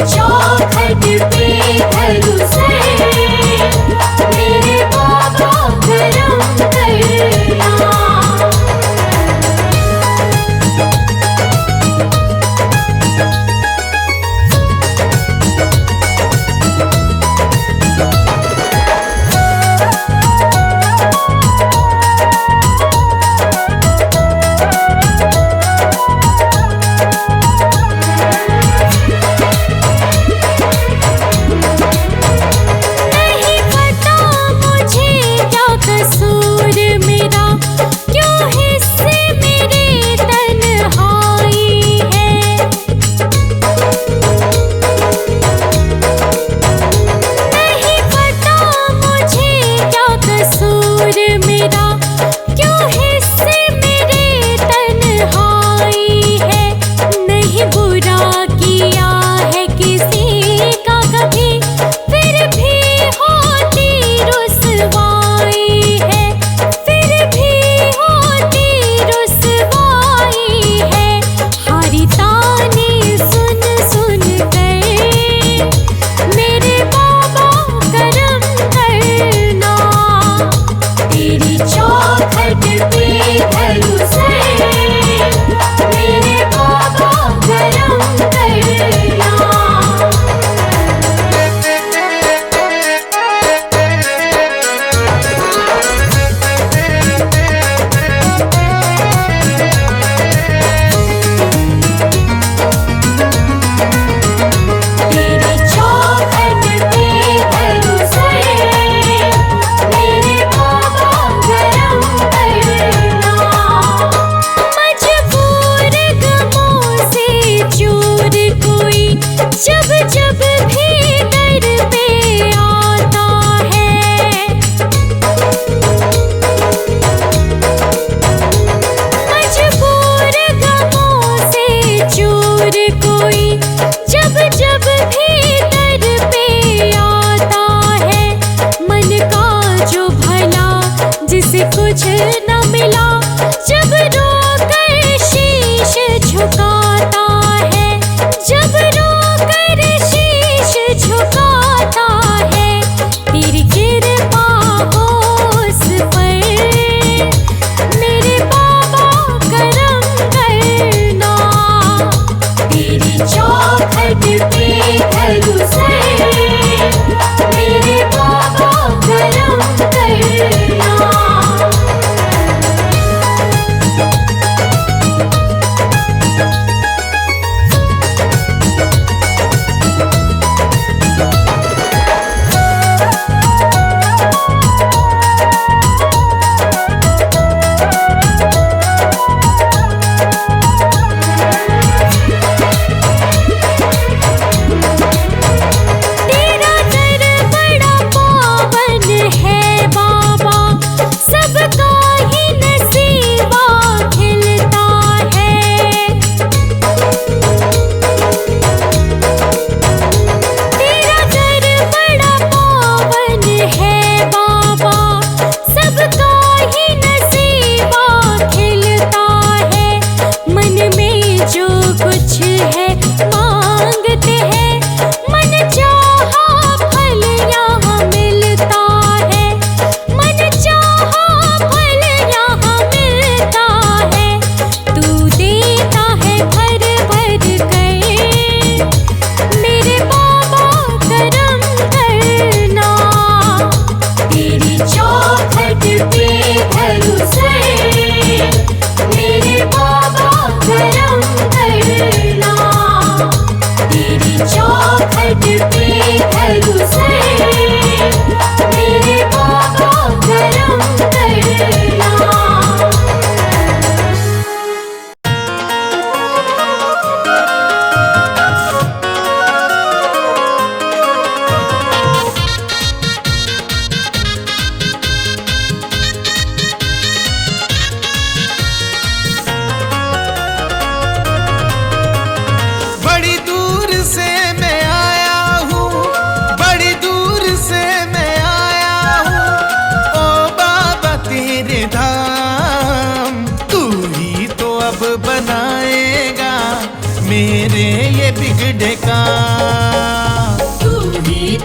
चौखट पे धरू से मेरे बाबा करम करना।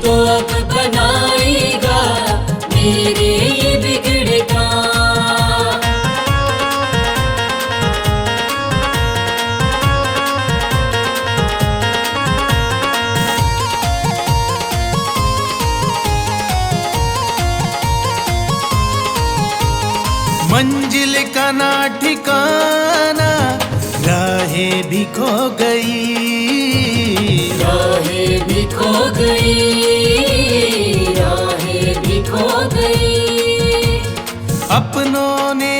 तो अब बनाएगा मेरे ये बिगड़े काम। मंजिल का ना ठिकाना, राहें भी खो गई, राहें भी खो गई, राहें भी खो गई। अपनों ने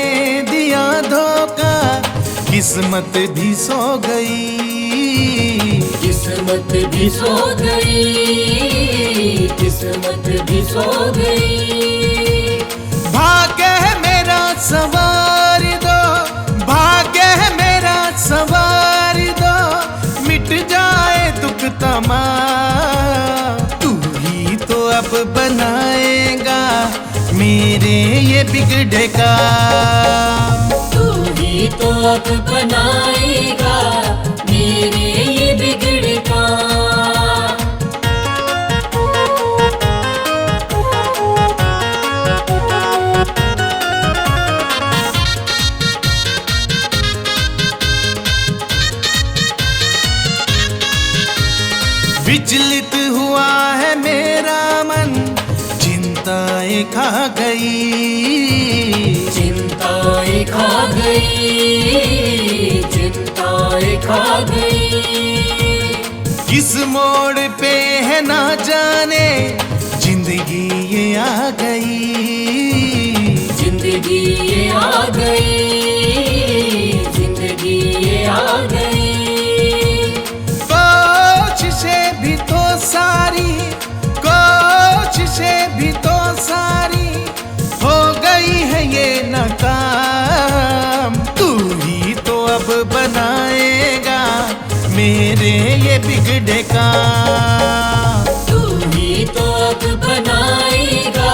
दिया धोखा, किस्मत भी सो गई, किस्मत भी सो गई, किस्मत भी सो गई। भाग्य है मेरा सवार दो, भाग्य है मेरा सवार दो, मिट जाए दुख तमाम। तू ही तो अब बनाएगा मेरे ये बिगड़े काम। तू ही तो अब बनाएगा मेरे ये बिगड़े काम। विचलित हुआ है मेरा मन, चिंताएं खा गई, चिंताएं खा गई, चिंताएं खा गई। किस मोड़ पे है ना जाने जिंदगी ये आ गई, जिंदगी ये आ गई, जिंदगी ये आ गई। कोशिशें भी तो सारी, कोशिशें भी तो सारी हो गई है ये नाकाम। तू ही तो अब बनाएगा मेरे ये बिगड़े काम। तू ही तो अब बनाएगा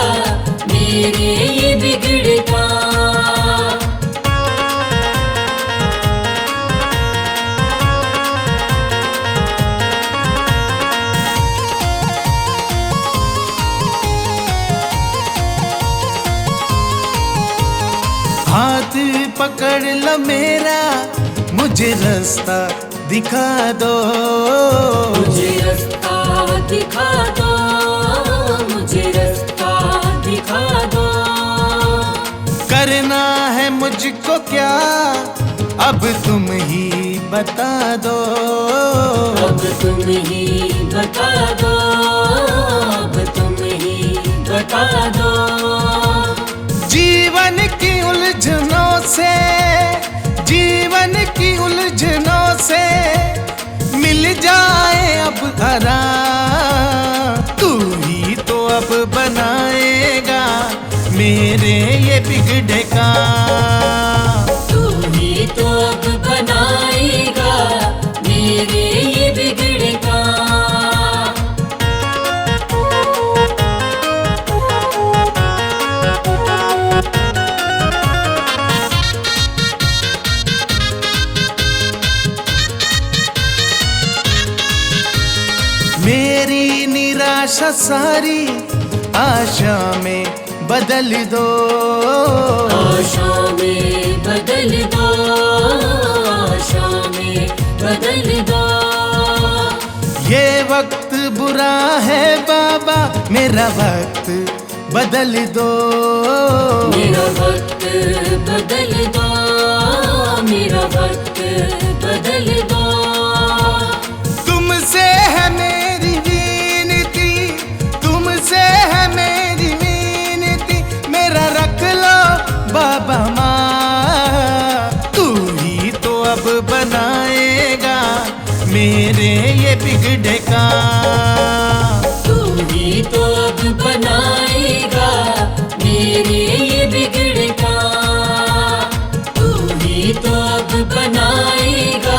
मेरे ये बिगड़े काम। हाथ पकड़ लो मेरा, मुझे रास्ता दिखा दो, मुझे रास्ता दिखा दो, मुझे रास्ता दिखा दो। करना है मुझको क्या अब तुम ही बता दो, अब तुम ही बता दो, अब तुम ही बता दो। जीवन की उलझनों से, जीवन की उलझनों से मिल जाए अब आराम। तू ही तो अब बनाएगा मेरे ये बिगड़े काम। तू ही तो अब बनाएगा मेरे ये बिगड़े काम। मेरी निराशा सारी आशा में बदल दो, आशा में बदल दो, आशा में बदल दो। ये वक्त बुरा है बाबा, मेरा वक्त बदल दो, मेरा वक्त बदल दो, मेरा वक्त बदल दो। तुमसे है मेरी विनती, तुमसे है मेरी विनती, मेरा रख लो बाबा माँ। तू ही तो अब बनाएगा मेरे ये बिगड़े काम। तू ही तो अब बनाएगा मेरे ये बिगड़े काम। तू ही तो अब बनाएगा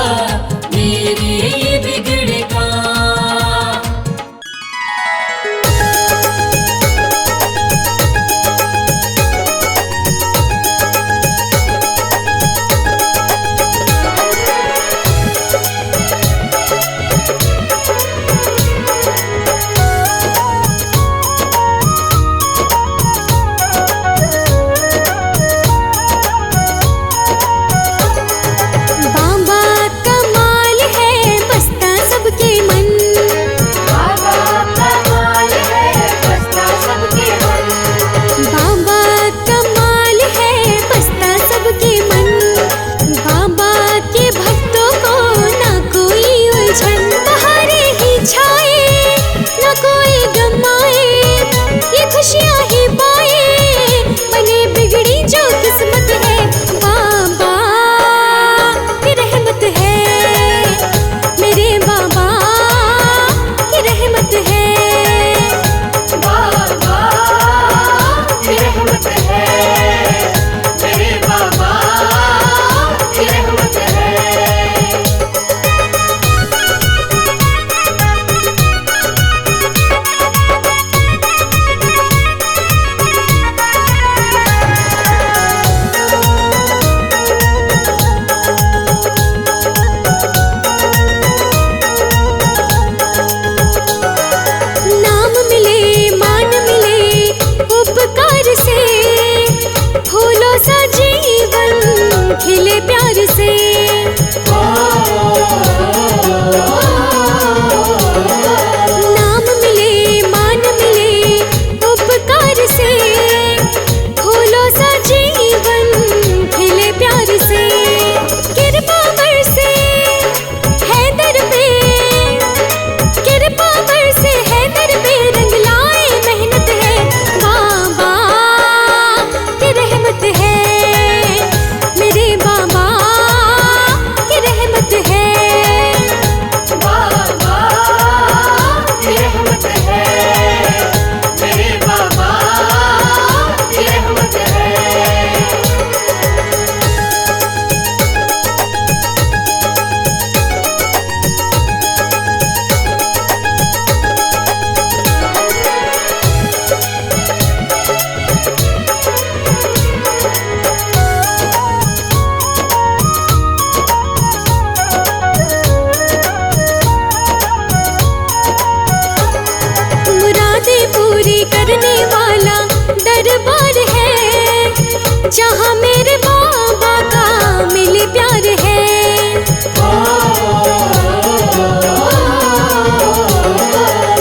जहाँ मेरे बाबा का मिले प्यार है।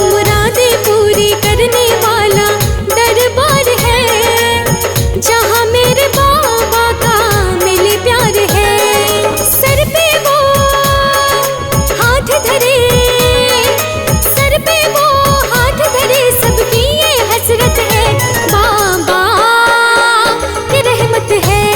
मुरादें पूरी करने वाला दरबार है, जहाँ मेरे बाबा का मिले प्यार है। सर पे वो हाथ धरे, सर पे वो हाथ धरे, सबकी ये हसरत है। बाबा की रहमत है।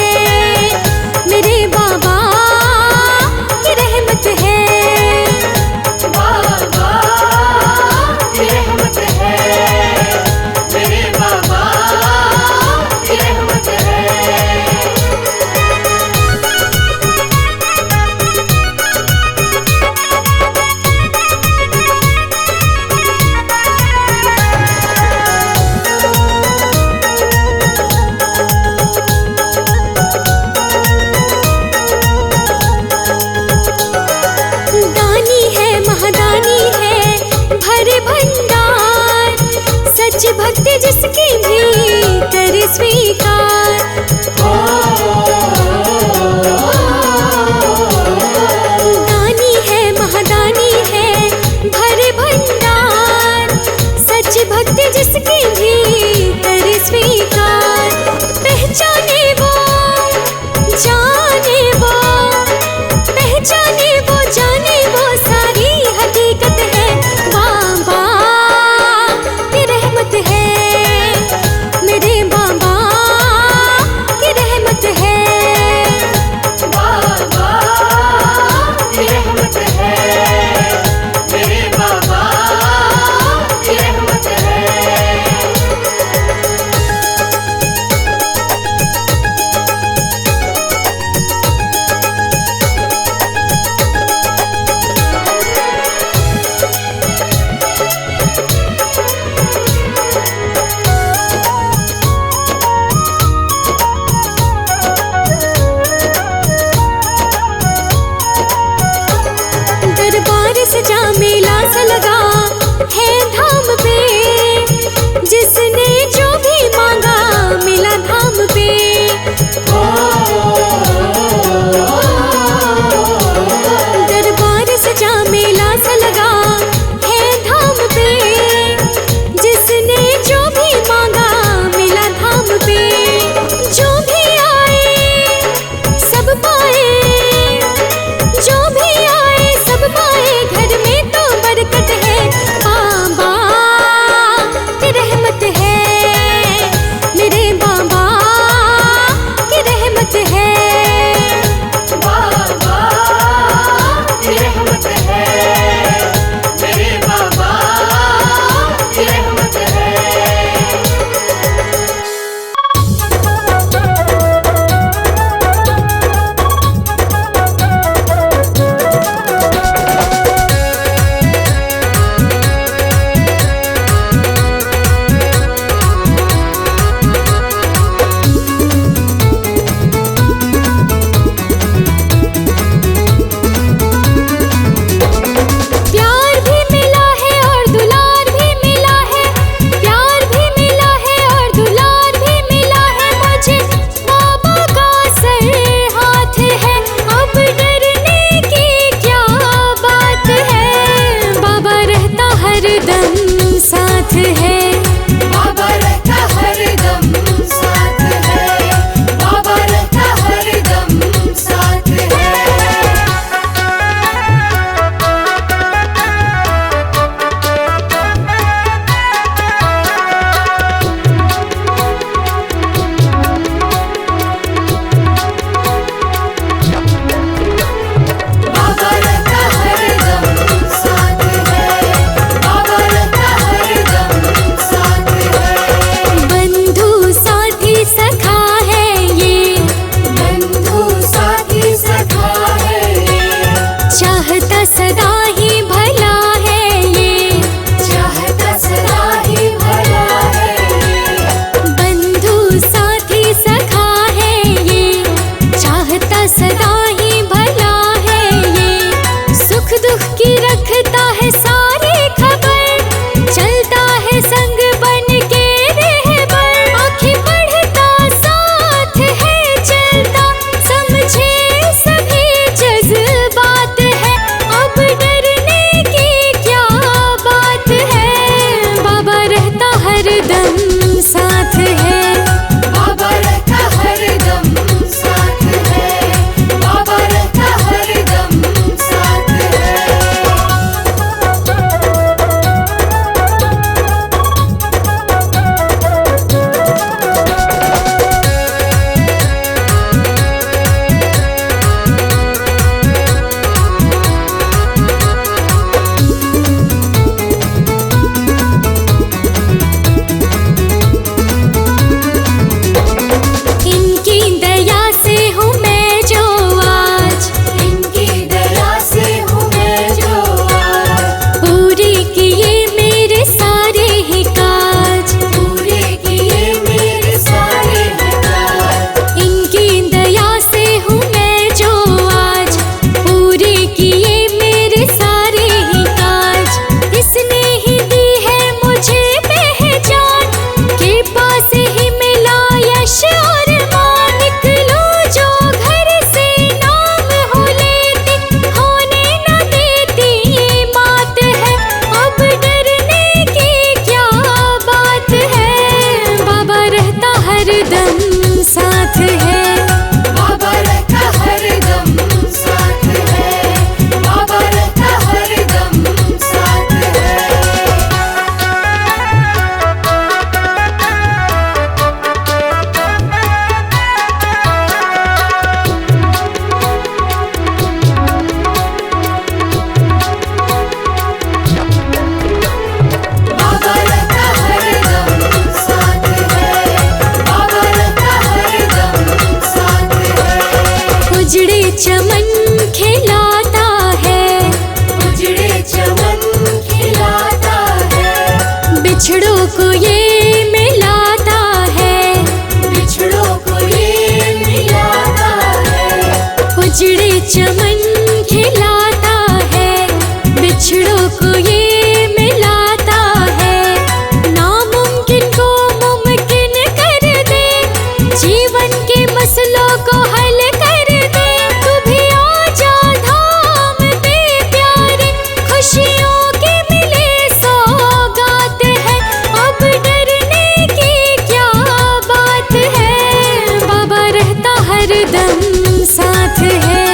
बिछड़ों को ये मिलाता है, बिछड़ों को ये मिलाता है। उजड़े चमन खिलाता है, बिछड़ों को ये मिलाता है। नामुमकिन को मुमकिन कर दे, जीवन के मसलों को हल कर दे। तू भी आजा धाम पे प्यारे, खुशियों की मिले सौगात है। अब डरने की क्या बात है, बाबा रहता हरदम साथ है।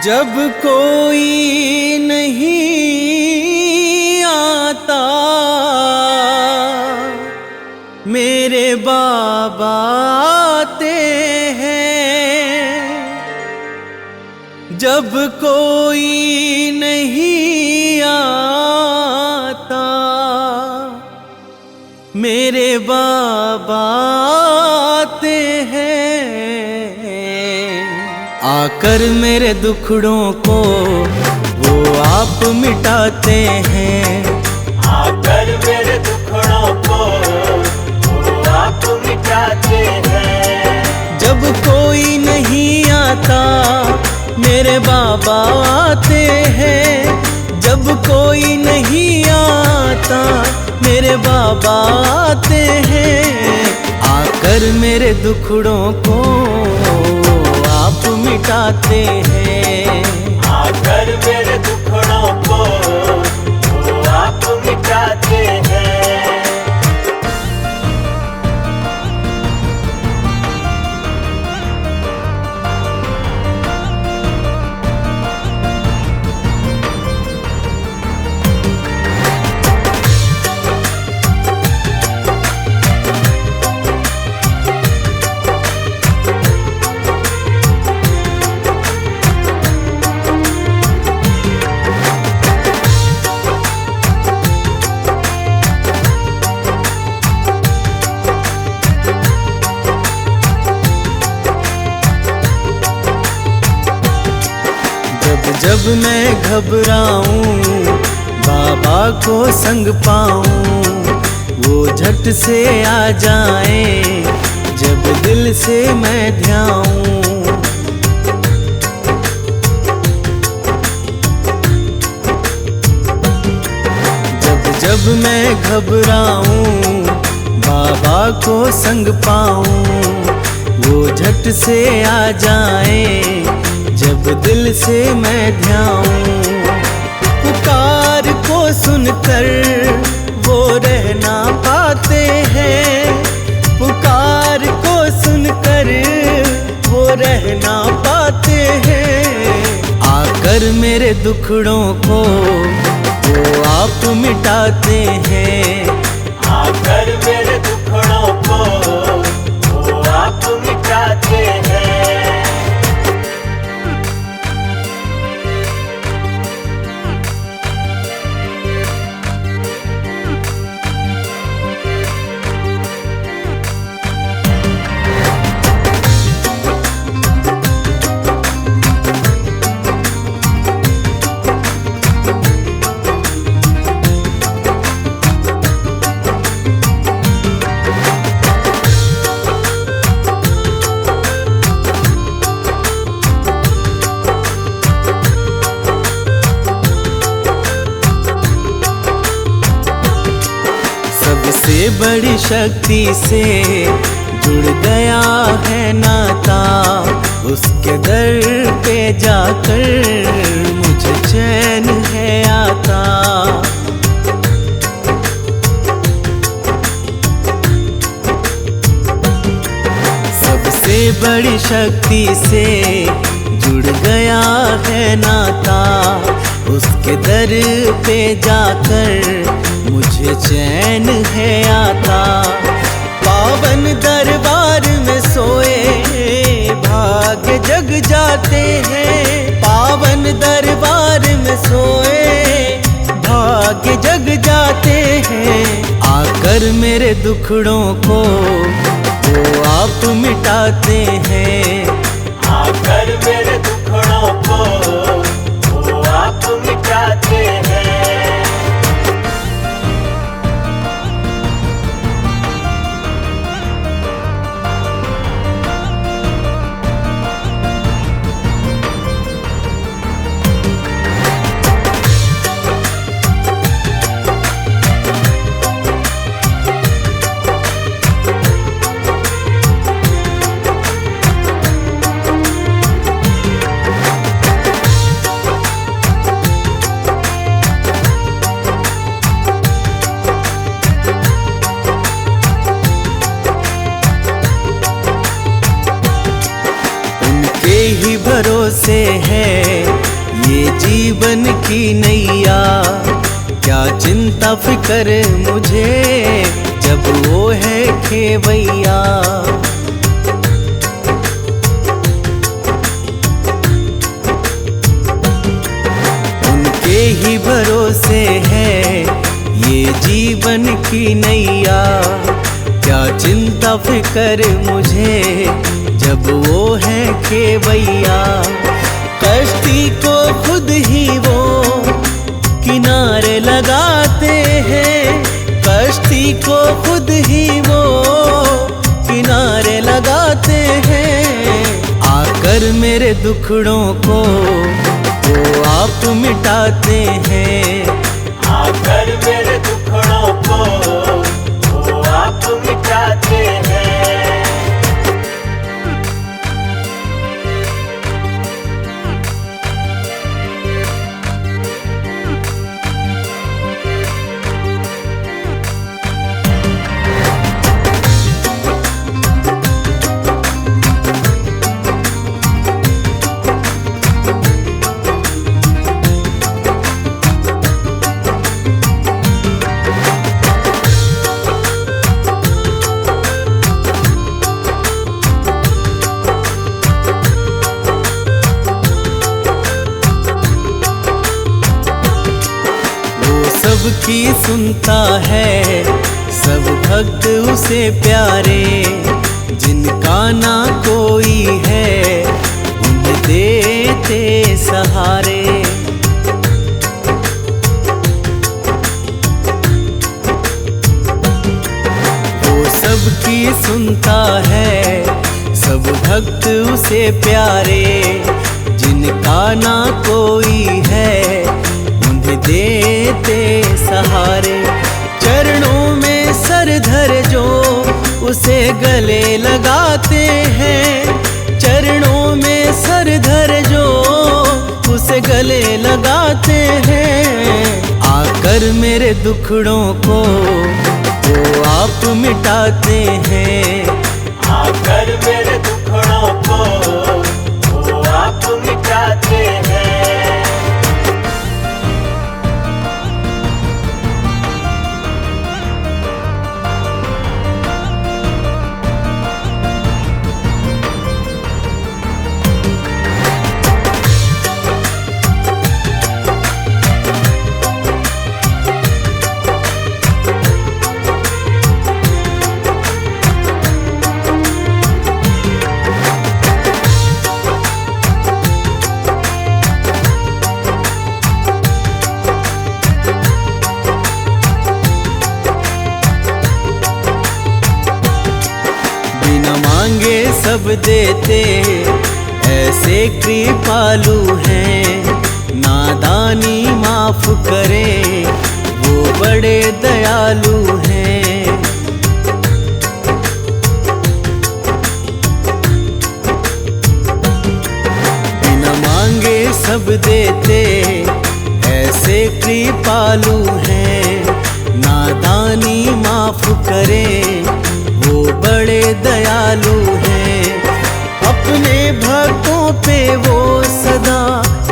जब कोई नहीं आता मेरे बाबा आते हैं। जब कोई नहीं आता मेरे बाबा आते हैं। आकर मेरे दुखड़ों को वो आप मिटाते हैं। आकर मेरे दुखड़ों को वो आप मिटाते हैं। जब कोई नहीं आता मेरे बाबा आते हैं। जब कोई नहीं आता मेरे बाबा आते हैं। आकर मेरे दुखड़ों को आप मिटाते हैं। आकर मेरे दुखड़ों को वो आप मिटाते हैं। जब मैं घबराऊं बाबा को संग पाऊं वो झट से आ जाएं। जब दिल से मैं ध्याऊं जब मैं घबराऊं बाबा को संग पाऊं वो झट से आ जाएं। जब दिल से मैं ध्याऊं पुकार को सुनकर वो रह ना पाते हैं। पुकार को सुनकर वो रह ना पाते हैं। आकर मेरे दुखड़ों को वो आप मिटाते हैं। आकर मेरे दुखड़ों को वो आप मिटाते हैं। सबसे बड़ी शक्ति से जुड़ गया है नाता। उसके दर पे जाकर मुझे चैन है आता। सबसे बड़ी शक्ति से जुड़ गया है नाता। उसके दर पे जाकर मुझे चैन है आता। पावन दरबार में सोए भाग्य जग जाते हैं। पावन दरबार में सोए भाग्य जग जाते हैं। आकर मेरे दुखड़ों को वो आप मिटाते हैं। आकर मेरे दुखड़ों को वो आप मिटाते हैं। ही भरोसे है जीवन की नैया, क्या चिंता फिक्र मुझे जब वो है खेवैया। उनके ही भरोसे है ये जीवन की नैया, क्या चिंता फिक्र मुझे जब वो है खेवैया। कश्ती को खुद ही वो किनारे लगाते हैं, कश्ती को खुद ही वो किनारे लगाते हैं। आकर मेरे दुखड़ों को वो आप मिटाते हैं, आकर मेरे दुखड़ों को वो आप मिटाते हैं। सबकी सुनता है सब भक्त उसे प्यारे, जिनका ना कोई है उन्हें देते सहारे। वो सबकी सुनता है सब भक्त उसे प्यारे, जिनका ना कोई है देते सहारे। चरणों में सर धर जो उसे गले लगाते हैं, चरणों में सर धर जो उसे गले लगाते हैं। आकर मेरे दुखड़ों को वो आप मिटाते हैं, आकर मेरे दुखड़ों को वो आप मिटाते हैं। मांगे सब देते ऐसे कृपालु हैं, नादानी माफ करे वो बड़े दयालु हैं। बिना मांगे सब देते ऐसे कृपालु हैं, नादानी माफ करे वो बड़े दयालु हैं। अपने भक्तों पे वो सदा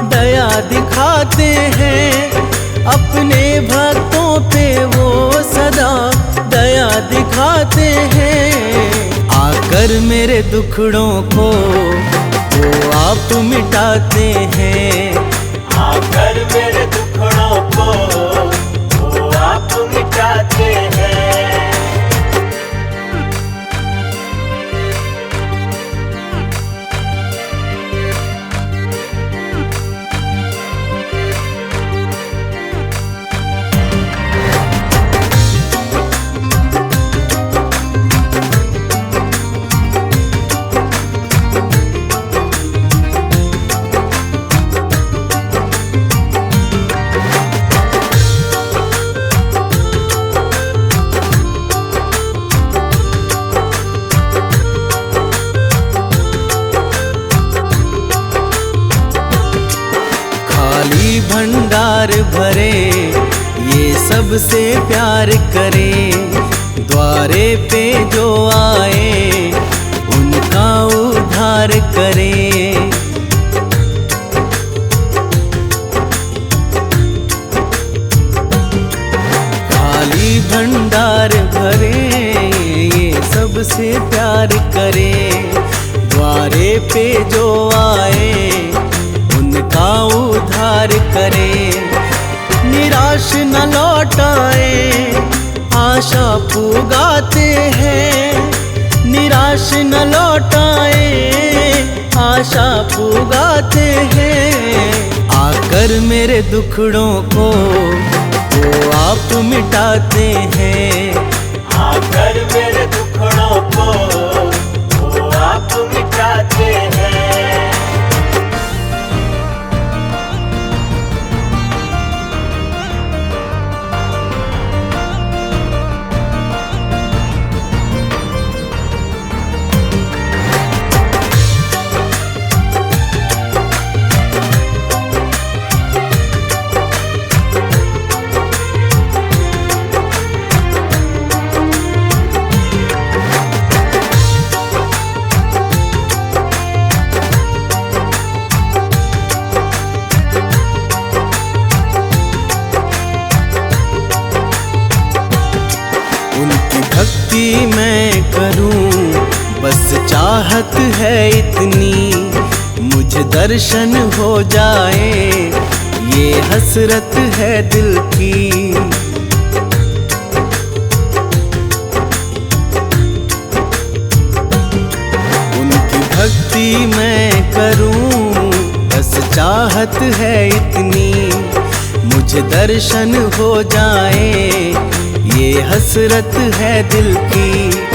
दया दिखाते हैं, अपने भक्तों पे वो सदा दया दिखाते हैं। आकर मेरे दुखड़ों को वो आप मिटाते हैं, आकर मेरे दुखड़ों को वो आप मिटाते हैं। भंडार भरे ये सबसे प्यार करे, द्वारे पे जो आए उनका उद्धार करे। भंडार भरे, ये सबसे प्यार करे। द्वारे पे जो आए उनका उद्धार करे। निराश न लौटाए, आशा पुगाते हैं। निराश न लौटाए, आशा पुगाते हैं। आकर मेरे दुखड़ों को वो आप मिटाते हैं। आकर मेरे दुखड़ों को वो आप मिटाते हैं। उनकी भक्ति मैं करूं, बस चाहत है इतनी। मुझे दर्शन हो जाए, ये हसरत है दिल की। उनकी भक्ति मैं करूं, बस चाहत है इतनी। मुझे दर्शन हो जाए, ये हसरत है दिल की।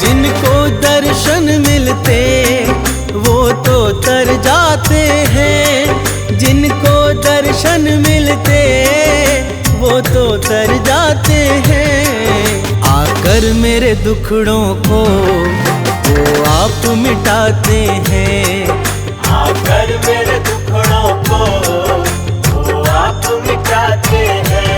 जिनको दर्शन मिलते वो तो तर जाते हैं। जिनको दर्शन मिलते वो तो तर जाते हैं। आकर मेरे दुखड़ों को वो आप मिटाते हैं। आकर मेरे दुखड़ों को वो आप मिटाते हैं।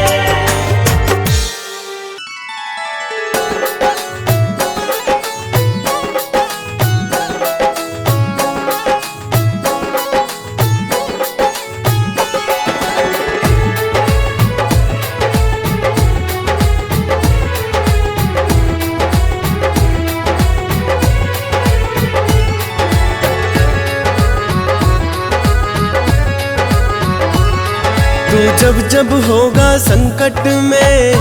तू जब जब होगा संकट में,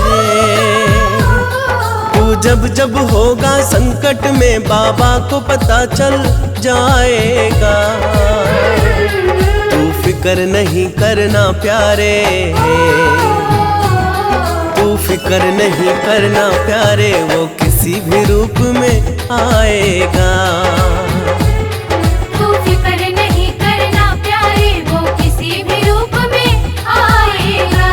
तू जब जब होगा संकट में, बाबा को पता चल जाएगा। तू फिक्र नहीं करना प्यारे, तू फिक्र नहीं करना प्यारे, वो किसी भी रूप में आएगा। तू फिक्र नहीं करना प्यारे, वो किसी भी रूप में आएगा।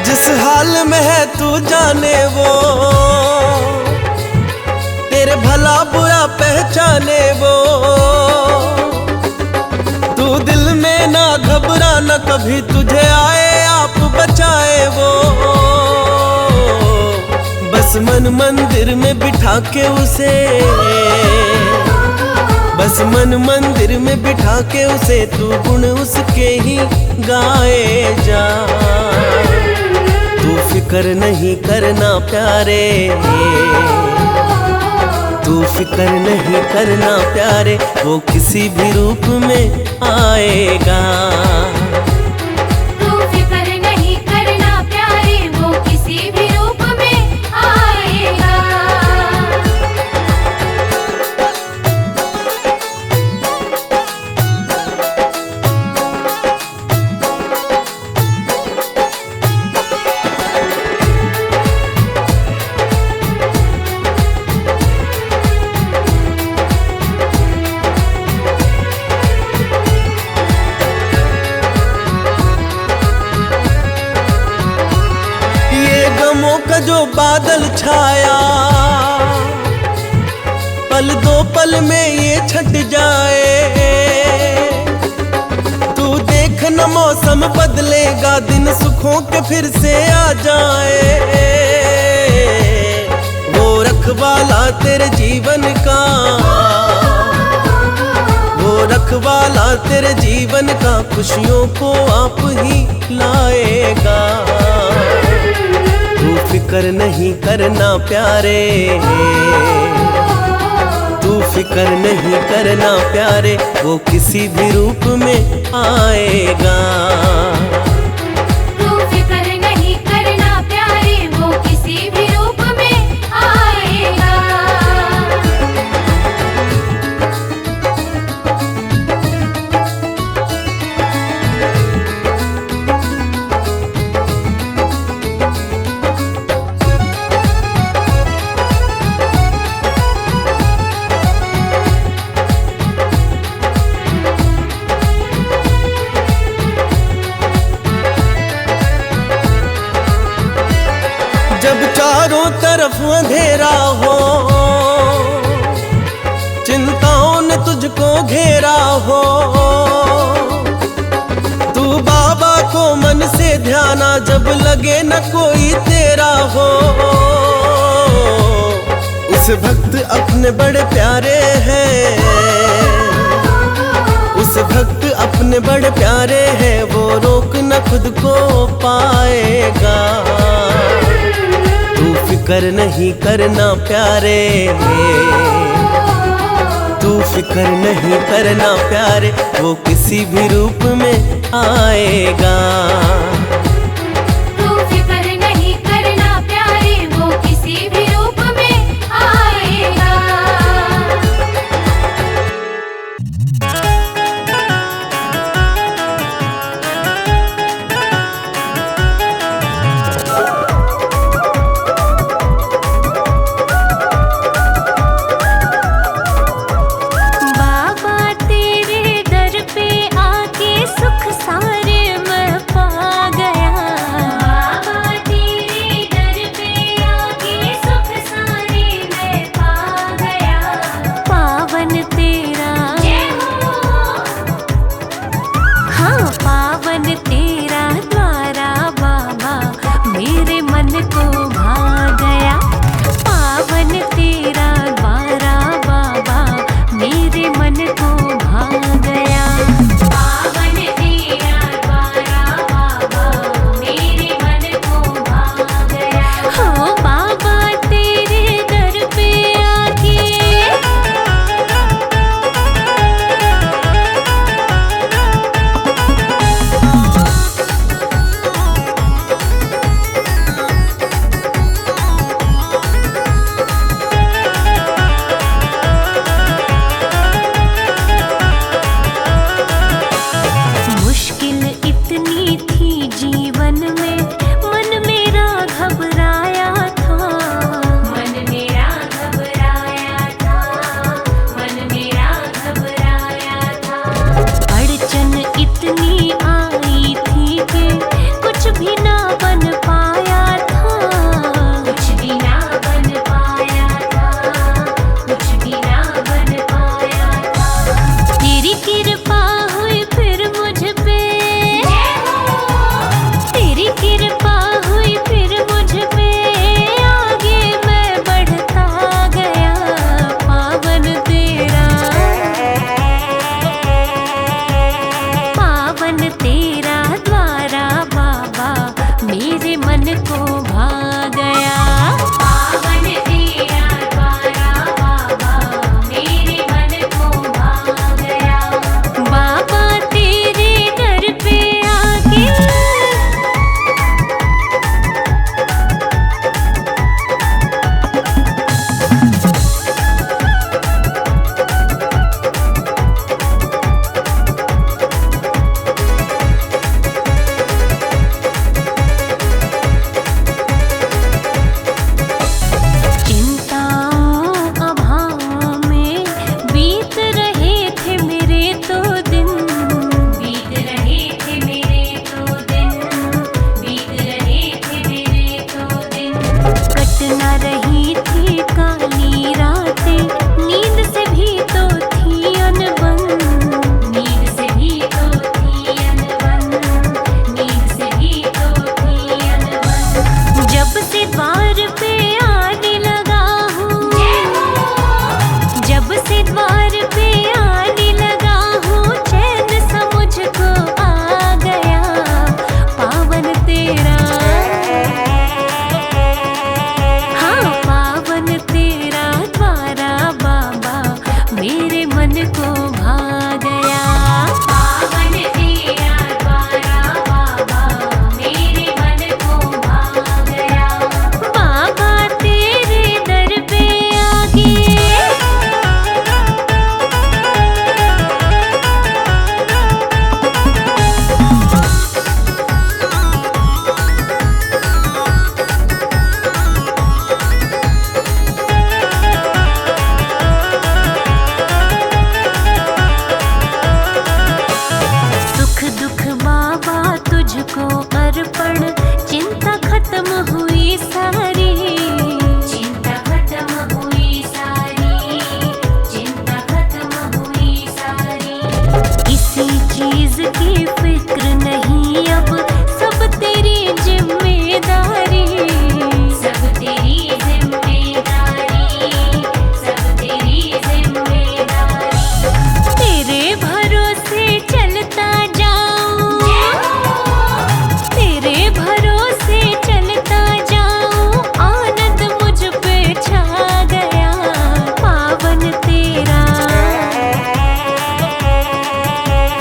जिस हाल में है तू जाने वो, तेरे भला बुरा पहचाने वो। तू दिल में ना घबराना कभी, तुझे आए आप बचाए वो। बस मन मंदिर में बिठा के उसे, बस मन मंदिर में बिठा के उसे, तू गुण उसके ही गाए जा। तू फिक्र नहीं करना प्यारे, तू फिक्र नहीं करना प्यारे, वो किसी भी रूप में आएगा। तू फिक्र नहीं करना प्यारे, वो किसी भी रूप में आएगा। का जो बादल छाया, पल दो पल में ये छट जाए। तू देख न मौसम बदलेगा, दिन सुखों के फिर से आ जाए। वो रखवाला तेरे जीवन का, वो रखवाला तेरे जीवन का, खुशियों को आप ही लाएगा। तू फिक्र नहीं करना प्यारे, तू फिक्र नहीं करना प्यारे, वो किसी भी रूप में आएगा। तू फिक्र नहीं करना प्यारे, वो किसी भी रूप में आएगा। जब चारों तरफ अंधेरा हो, चिंताओं ने तुझको घेरा हो, तू बाबा को मन से ध्याना, जब लगे न कोई तेरा हो। उस भक्त अपने बड़े प्यारे हैं, उस भक्त अपने बड़े प्यारे हैं, वो रोक न खुद को पाएगा। तू फिक्र नहीं करना प्यारे, तू फिक्र नहीं करना प्यारे, वो किसी भी रूप में आएगा। तू फिक्र नहीं करना प्यारे, वो किसी भी रूप में आएगा। बाबा तेरे दर पे आके सुख सारे मैं पा को भा गया। पावन तेरा द्वारा बाबा मेरे मन को भा गया। बाबा तेरे दर पे आके सुख दुख बाबा तुझको अर्पण, चिंता खत्म हुई सारी, चिंता खत्म हुई सारी, चिंता खत्म हुई सारी। किसी चीज की फिक्र नहीं अब, सब तेरी जिम्मेदारी, सब तेरी जिम्मेदारी, सब तेरी जिम्मेदारी। तेरे भरोसे चलता जाऊं, तेरे भरोसे चलता जाऊं, आनंद मुझ पे छा गया। पावन तेरा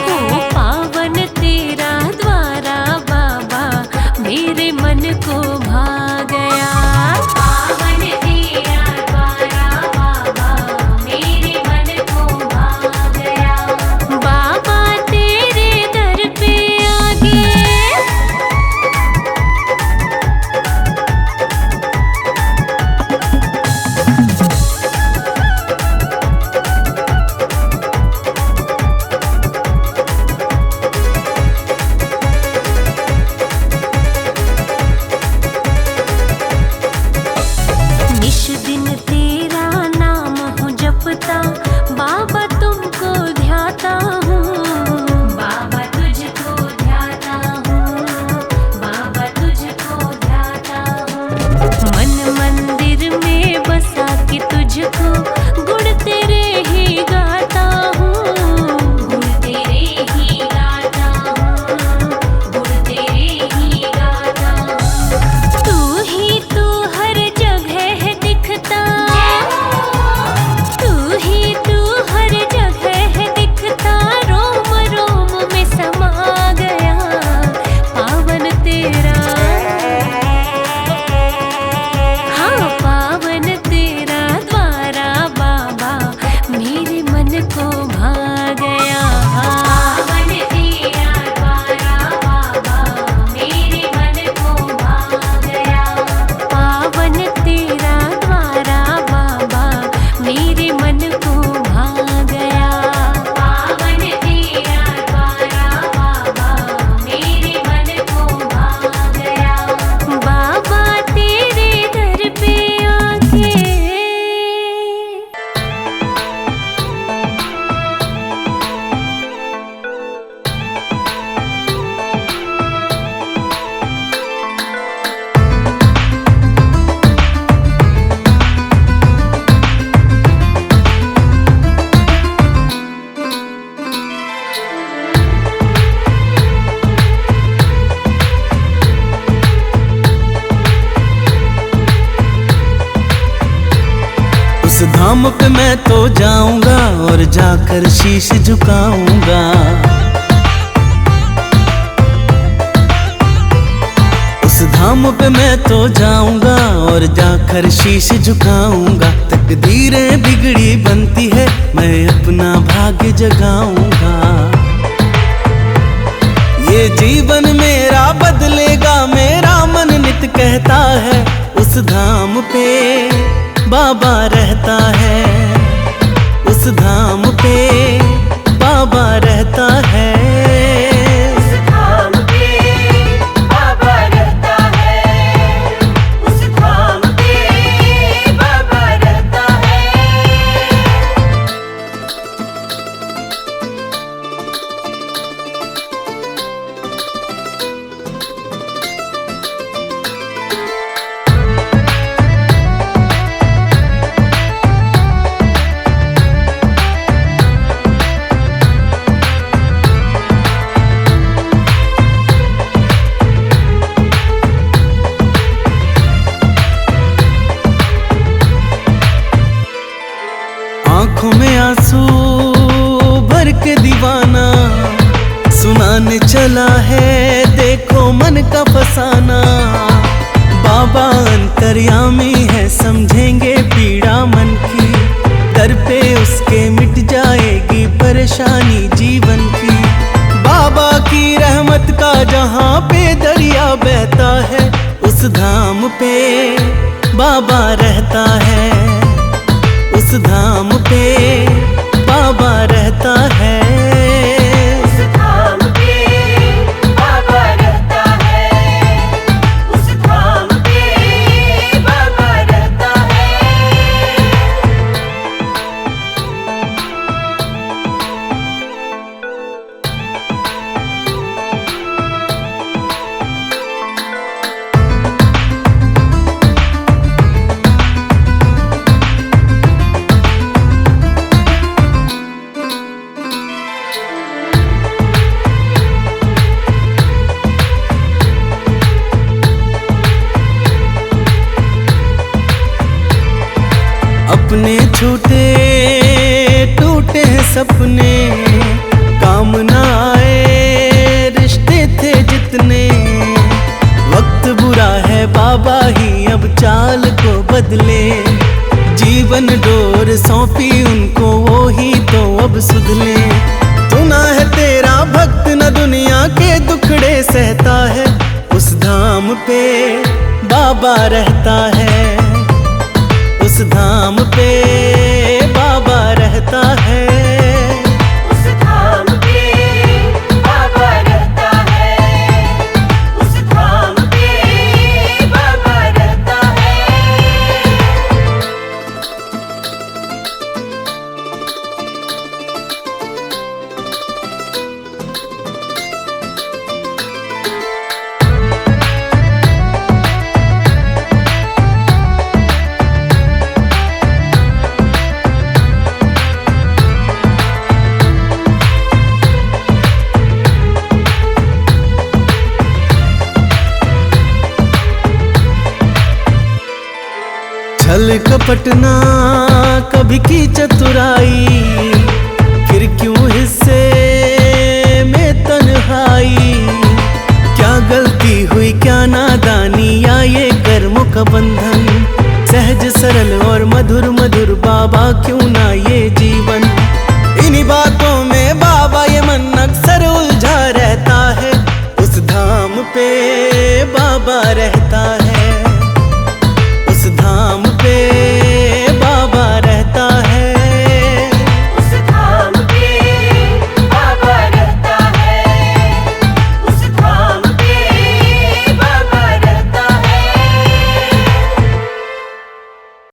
हो, पावन तेरा द्वारा बाबा मेरे मन को भा गया। पावन तेरा द्वारा बाबा मेरे मन को भा गया। बाबा तेरे दर पे आगे निश दिन तेरा नाम हूँ जपता, बाबा तुमको ध्याता हूँ, बाबा तुझको ध्याता हूँ, बाबा तुझको ध्याता हूँ। मन मंदिर में बसा के तुझको गुण तेरे ही गाता हूँ, गुण तेरे ही गाता हूँ, गुण तेरे ही गाता हूँ। तू हर जगह दिखता, तू हर जगह दिखता, रोम रोम में समा गया। पावन तेरा हाँ, पावन तेरा द्वारा बाबा मेरे मन को भा गया। पावन तेरा द्वारा बाबा मेरे मन को भा गया। पावन तेरा द्वारा बाबा मेरे मन को भा गया। पावन तेरा द्वारा बाबा मेरे मन को भा गया। बाबा तेरे दर पे आके उस धाम पे मैं तो जाऊंगा और जाकर शीश झुकाऊंगा। उस धाम पे मैं तो जाऊंगा और जाकर शीश झुकाऊंगा। तकदीरें बिगड़ी बनती है, मैं अपना भाग्य जगाऊंगा। ये जीवन मेरा बदलेगा, मेरा मन नित कहता है। उस धाम पे बाबा रहता है, उस धाम पे बाबा रहता है। उस धाम पे बाबा रहता है, उस धाम पे बाबा रहता है। आंखों में आंसू के दीवाना, सुनाने चला है देखो मन का फसाना। बाबा अंतर्यामी है, समझेंगे पीड़ा मन की, दर पे उसके मिट जाएगी परेशानी जीवन की। बाबा की रहमत का जहाँ पे दरिया बहता है, उस धाम पे बाबा रहता है, उस धाम पे बाबा रहता है। उस धाम पे बाबा रहता है, उस धाम पे बाबा रहता है। अपने छूटे टूटे सपने, काम ना आए रिश्ते थे जितने। वक्त बुरा है बाबा ही अब चाल को बदले, जीवन डोर सौंपी उनको वो ही तो अब सुधले। सुना है तेरा भक्त न दुनिया के दुखड़े सहता है, उस धाम पे बाबा रहता है, उस धाम पे बाबा रहता है। उस धाम पे बाबा रहता है, उस धाम पे बाबा रहता है। छल कपट ना कभी की चतुराई, फिर क्यों हिस्से में तन्हाई। क्या गलती हुई क्या नादानी या ये कर्मों का बंधन, सहज सरल और मधुर मधुर बाबा क्यों